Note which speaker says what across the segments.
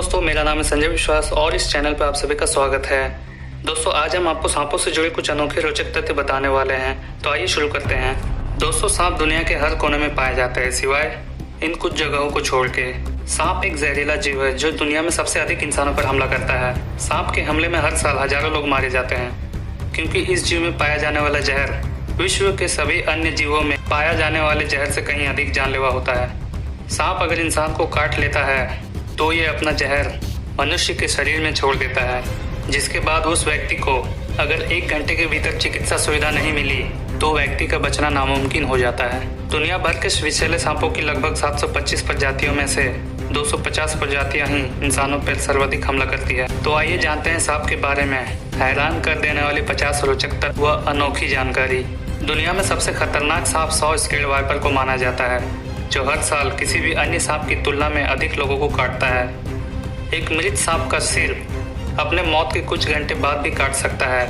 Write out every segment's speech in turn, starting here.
Speaker 1: दोस्तों, मेरा नाम है संजय विश्वास और इस चैनल पर आप सभी का स्वागत है। दोस्तों, आज हम आपको सांपों से जुड़े कुछ अनोखे रोचक तथ्य बताने वाले हैं। तो आइए शुरू करते हैं। दोस्तों, सांप दुनिया के हर कोने में पाया जाता है सिवाय इन कुछ जगहों को छोड़ के। सांप एक जहरीला जीव है जो दुनिया में सबसे अधिक इंसानों पर हमला करता है। सांप के हमले में हर साल हजारों लोग मारे जाते हैं क्योंकि इस जीव में पाया जाने वाला जहर विश्व के सभी अन्य जीवों में पाया जाने वाले जहर से कहीं अधिक जानलेवा होता है। सांप अगर इंसान को काट लेता है तो ये अपना जहर मनुष्य के शरीर में छोड़ देता है, जिसके बाद उस व्यक्ति को अगर 1 घंटे के भीतर चिकित्सा सुविधा नहीं मिली तो व्यक्ति का बचना नामुमकिन हो जाता है। दुनिया भर के विषैले सांपों की लगभग 725 प्रजातियों में से 250 प्रजातियां ही इंसानों पर सर्वाधिक हमला करती है। तो आइए जानते हैं सांप के बारे में हैरान कर देने वाली 50 रोचक तथ्य व अनोखी जानकारी। दुनिया में सबसे खतरनाक सांप 100 स्केल्ड वाइपर को माना जाता है, जो हर साल किसी भी अन्य सांप की तुलना में अधिक लोगों को काटता है। एक मृत सांप का सिर अपने मौत के कुछ घंटे बाद भी काट सकता है,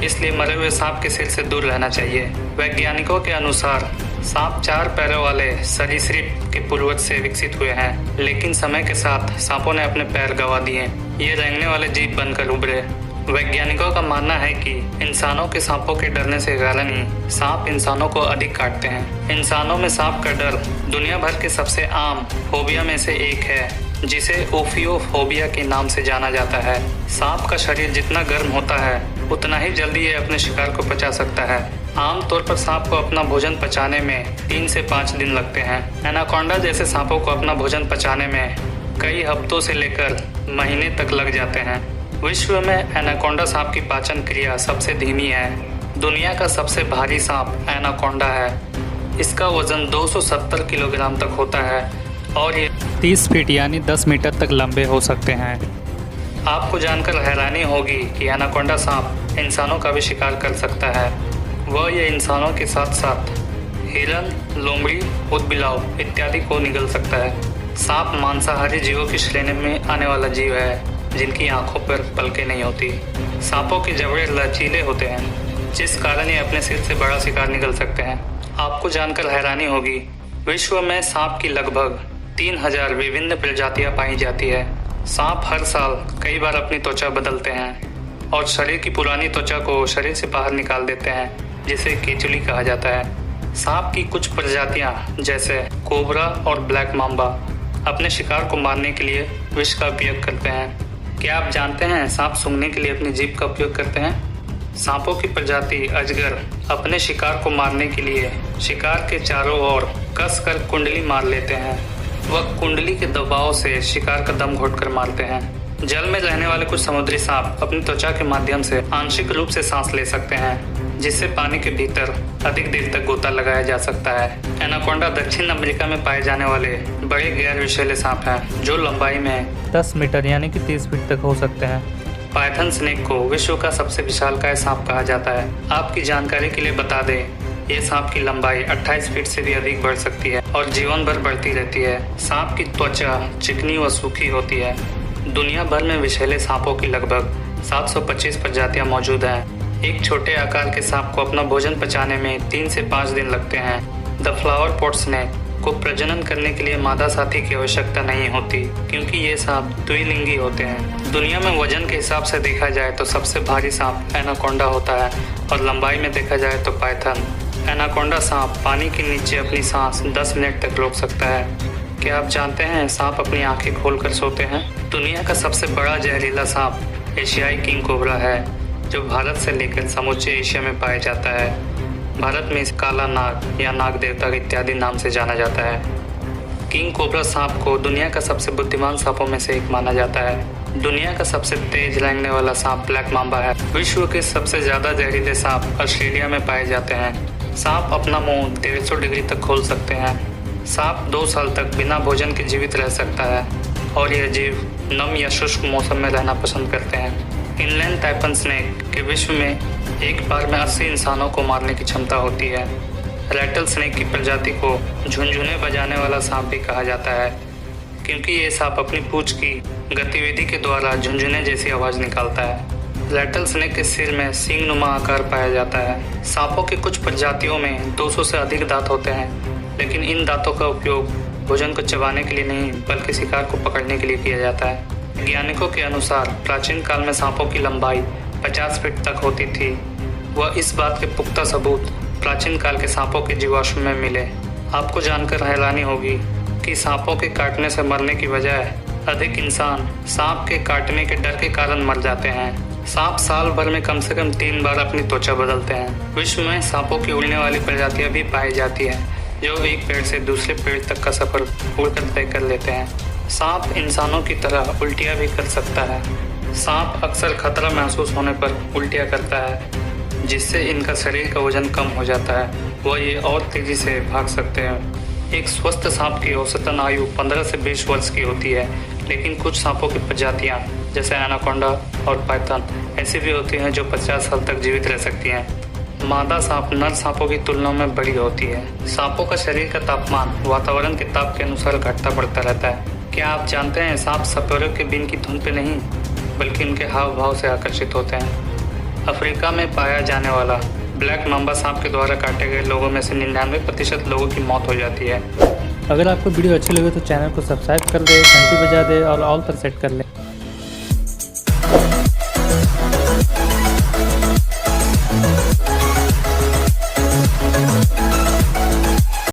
Speaker 1: इसलिए मरे हुए सांप के सिर से दूर रहना चाहिए। वैज्ञानिकों के अनुसार सांप 4 पैरों वाले सरीसृप के पूर्वज से विकसित हुए हैं, लेकिन समय के साथ सांपों ने अपने पैर गंवा दिए। ये रेंगने वाले जीव बनकर उभरे। वैज्ञानिकों का मानना है कि इंसानों के सांपों के डरने से कारण ही सांप इंसानों को अधिक काटते हैं। इंसानों में सांप का डर दुनिया भर के सबसे आम फोबिया में से एक है, जिसे ओफियोफोबिया के नाम से जाना जाता है। सांप का शरीर जितना गर्म होता है उतना ही जल्दी ये अपने शिकार को पचा सकता है। आमतौर पर सांप को अपना भोजन पचाने में 3 से 5 दिन लगते हैं। एनाकोंडा जैसे सांपों को अपना भोजन पचाने में कई हफ्तों से लेकर महीने तक लग जाते हैं। विश्व में एनाकोंडा सांप की पाचन क्रिया सबसे धीमी है। दुनिया का सबसे भारी सांप एनाकोंडा है। इसका वजन 270 किलोग्राम तक होता है और ये 30 फीट यानी 10 मीटर तक लंबे हो सकते हैं। आपको जानकर हैरानी होगी कि एनाकोंडा सांप इंसानों का भी शिकार कर सकता है। वह ये इंसानों के साथ साथ हिरन, लोमड़ी, ऊदबिलाव इत्यादि को निगल सकता है। सांप मांसाहारी जीवों की श्रेणी में आने वाला जीव है जिनकी आंखों पर पलकें नहीं होती। सांपों के जबड़े लचीले होते हैं, जिस कारण ये अपने सिर से बड़ा शिकार निगल सकते हैं। आपको जानकर हैरानी होगी, विश्व में सांप की लगभग 3000 विभिन्न प्रजातियां पाई जाती है। सांप हर साल कई बार अपनी त्वचा बदलते हैं और शरीर की पुरानी त्वचा को शरीर से बाहर निकाल देते हैं, जिसे केचुली कहा जाता है। सांप की कुछ प्रजातियां जैसे कोबरा और ब्लैक माम्बा अपने शिकार को मारने के लिए विष का उपयोग करते हैं। क्या आप जानते हैं सांप सूंघने के लिए अपनी जीभ का उपयोग करते हैं? सांपों की प्रजाति अजगर अपने शिकार को मारने के लिए शिकार के चारों ओर कसकर कुंडली मार लेते हैं। वह कुंडली के दबाव से शिकार का दम घोटकर मारते हैं। जल में रहने वाले कुछ समुद्री सांप अपनी त्वचा के माध्यम से आंशिक रूप से सांस ले सकते हैं, जिससे पानी के भीतर अधिक देर तक गोता लगाया जा सकता है। एनाकोंडा दक्षिण अमेरिका में पाए जाने वाले बड़े गैर विषैले सांप हैं, जो लंबाई में 10 मीटर यानी कि 30 फीट तक हो सकते हैं। पाइथन स्नेक को विश्व का सबसे विशालकाय सांप कहा जाता है। आपकी जानकारी के लिए बता दें, ये सांप की लंबाई 28 फीट से भी अधिक बढ़ सकती है और जीवन भर बढ़ती रहती है। सांप की त्वचा चिकनी व सूखी होती है। दुनिया भर में विषैले सांपों की लगभग 725 प्रजातियां मौजूद हैं। एक छोटे आकार के सांप को अपना भोजन पचाने में 3 से 5 दिन लगते हैं। द फ्लावर पॉट स्नेक को प्रजनन करने के लिए मादा साथी की आवश्यकता नहीं होती, क्योंकि ये सांप द्विलिंगी होते हैं। दुनिया में वजन के हिसाब से देखा जाए तो सबसे भारी सांप एनाकोंडा होता है और लंबाई में देखा जाए तो पाइथन। एनाकोंडा सांप पानी के नीचे अपनी सांस 10 मिनट तक रोक सकता है। क्या आप जानते हैं सांप अपनी आंखें खोलकर सोते हैं? दुनिया का सबसे बड़ा जहरीला सांप एशियाई किंग कोबरा है, जो भारत से लेकर समूचे एशिया में पाया जाता है। भारत में इसे काला नाग या नाग देवता इत्यादि नाम से जाना जाता है। किंग कोबरा सांप को दुनिया का सबसे बुद्धिमान सांपों में से एक माना जाता है। दुनिया का सबसे तेज रेंगने वाला सांप ब्लैक माम्बा है। विश्व के सबसे ज्यादा जहरीले सांप ऑस्ट्रेलिया में पाए जाते हैं। सांप अपना मुंह 150 डिग्री तक खोल सकते हैं। सांप 2 साल तक बिना भोजन के जीवित रह सकता है और यह जीव नम या शुष्क मौसम में रहना पसंद करते हैं। इनलैंड टाइपन स्नेक के विश्व में एक बार में 80 इंसानों को मारने की क्षमता होती है। रैटल स्नेक की प्रजाति को झुनझुने बजाने वाला सांप भी कहा जाता है, क्योंकि ये सांप अपनी पूंछ की गतिविधि के द्वारा झुनझुने जैसी आवाज निकालता है। रैटल स्नेक के सिर में सींग नुमा आकार पाया जाता है। सांपों की कुछ प्रजातियों में 200 से अधिक दांत होते हैं, लेकिन इन दांतों का उपयोग भोजन को चबाने के लिए नहीं बल्कि शिकार को पकड़ने के लिए किया जाता है। वैज्ञानिकों के अनुसार प्राचीन काल में सांपों की लंबाई 50 फीट तक होती थी। वह इस बात के पुख्ता सबूत प्राचीन काल के सांपों के जीवाश्म में मिले। आपको जानकर हैरानी होगी कि सांपों के काटने से मरने की बजाय अधिक इंसान सांप के काटने के डर के कारण मर जाते हैं। सांप साल भर में कम से कम 3 बार अपनी त्वचा बदलते हैं। विश्व में सांपों की उड़ने वाली प्रजातियां भी पाई जाती हैं, जो एक पेड़ से दूसरे पेड़ तक का सफर उड़कर तय कर लेते हैं। सांप इंसानों की तरह उल्टियां भी कर सकता है। सांप अक्सर खतरा महसूस होने पर उल्टियां करता है, जिससे इनका शरीर का वजन कम हो जाता है। वह ये और तेजी से भाग सकते हैं। एक स्वस्थ सांप की औसतन आयु 15 से 20 वर्ष की होती है, लेकिन कुछ सांपों की प्रजातियां जैसे एनाकोंडा और पाइथन ऐसी भी होती हैं जो 50 साल तक जीवित रह सकती हैं। मादा सांप नर सांपों की तुलना में बड़ी होती है। सांपों का शरीर का तापमान वातावरण के ताप के अनुसार घटता बढ़ता रहता है। क्या आप जानते हैं सांप सपेरों के बीन की धुन पे नहीं बल्कि उनके हाव भाव से आकर्षित होते हैं। अफ्रीका में पाया जाने वाला ब्लैक मांबा सांप के द्वारा काटे गए लोगों में से 99% लोगों की मौत हो जाती है।
Speaker 2: अगर आपको वीडियो अच्छी लगे तो चैनल को सब्सक्राइब कर दे, घंटी बजा दे और ऑल पर सेट कर ले।